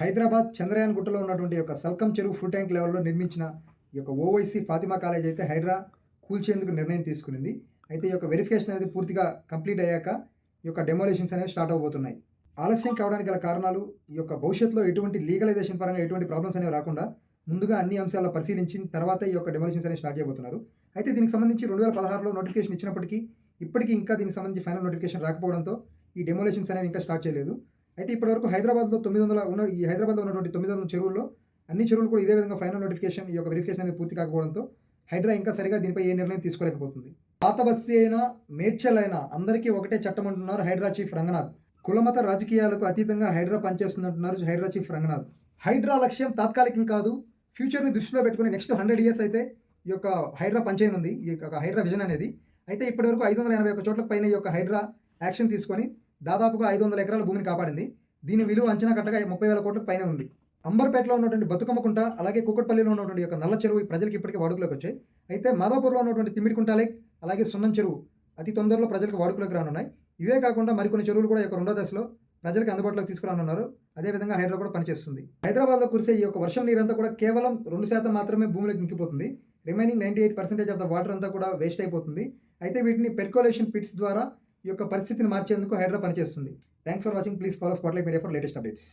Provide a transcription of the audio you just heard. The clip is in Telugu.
హైదరాబాద్ చంద్రయాన్ గుట్టలో ఉన్నటువంటి యొక్క సల్కం చెరువు ఫుల్ ట్యాంక్ లెవెల్‌లో నిర్మించిన ఈ యొక్క ఓవైసీ ఫాతిమా కాలేజ్ అయితే హైడ్రా కూల్చేందుకు నిర్ణయం తీసుకునింది. అయితే ఈ యొక్క వెరిఫికేషన్ అనేది పూర్తిగా కంప్లీట్ అయ్యాక ఈ యొక్క డెమోలిషన్స్ అనేవి స్టార్ట్ అవ్వబోతున్నాయి. ఆలస్యం కావడానికి గల కారణాలు ఈ యొక్క భవిష్యత్తులో ఎటువంటి లీగలైజేషన్ పరంగా ఎటువంటి ప్రాబ్లమ్స్ అనేవి రాకుండా ముందుగా అన్ని అంశాలను పరిశీలించిన తర్వాత ఈ యొక్క డెమోలిషన్స్ అనేవి స్టార్ట్ చేయబోతున్నారు. అయితే దీనికి సంబంధించి 2016లో నోటిఫికేషన్ ఇచ్చినప్పటికీ ఇప్పటికీ ఇంకా దీనికి సంబంధించి ఫైనల్ నోటిఫికేషన్ రాకపోవడంతో ఈ డెమోలిషన్స్ అనేవి ఇంకా స్టార్ట్ చేయలేదు. అయితే ఇప్పటివరకు హైదరాబాద్లో 900 ఉన్న ఈ హైదరాబాద్లో ఉన్నటువంటి 900 చెరువుల్లో అన్ని చెరువులు కూడా ఇదే విధంగా ఫైనల్ నోటిఫికేషన్ ఈ యొక్క వెరిఫికేషన్ అనేది పూర్తి కాకపోవడంతో హైడ్రా ఇంకా సరిగా దీనిపై ఏ నిర్ణయం తీసుకోలేకపోతుంది. పాత బస్తీ అయినా మేడ్చల్ అయినా అందరికీ ఒకటే చట్టం అంటున్నారు హైడ్రా చీఫ్ రంగనాథ్. కులమత రాజకీయాలకు అతీతంగా హైడ్రా పనిచేస్తుందంటున్నారు హైడ్రా చీఫ్ రంగనాథ్. హైడ్రా లక్ష్యం తాత్కాలికం కాదు, ఫ్యూచర్ని దృష్టిలో పెట్టుకుని నెక్స్ట్ 100 years అయితే ఈ యొక్క హైడ్రా పనిచేయనుంది. ఈ యొక్క హైడ్రా విజన్ అనేది అయితే ఇప్పటివరకు 581 చోట్ల పైన ఈ యొక్క హైడ్రా యాక్షన్ తీసుకొని దాదాపుగా 500 ఎకరాల భూమిని కాపాడింది. దీని విలువ అంచనా కట్టగా 30,000 కోట్లకు పైన ఉంది. అంబర్పేటలో ఉన్నటువంటి బతుకమ్మకుంట అలాగే కుక్కట్పల్లిలో ఉన్నటువంటి యొక్క నల్ల చెరువు ఈ ప్రజలకు ఇప్పటికీ వాడుకలోకి వచ్చాయి. అయితే మాదాపూర్లో ఉన్నటువంటి తిమ్మిడికుంట లేక్ అలాగే సున్నం చెరువు అతి తొందరలో ప్రజలకు వాడుకలోకి రానున్నాయి. ఇవే కాకుండా మరికొన్ని చెరువులు కూడా ఈ యొక్క రెండో దశలో ప్రజలకు అందుబాటులోకి తీసుకురానున్నారు. అదేవిధంగా హైడ్రా కూడా పనిచేస్తుంది. హైదరాబాద్లో కురిసే ఈ యొక్క వర్షం నీరంతా కూడా కేవలం 2% మాత్రమే భూమిలోకి ఇంకిపోతుంది. రిమైనింగ్ 98% ఆఫ్ ద వాటర్ అంతా కూడా వేస్ట్ అయిపోతుంది. అయితే వీటిని పెర్కోలేషన్ పిట్స్ ద్వారా ఈ యొక్క పరిస్థితిని మార్చేందుకు హైడ్రా పనిచేస్తుంది. Thanks for watching. Please follow spotlight media for latest updates.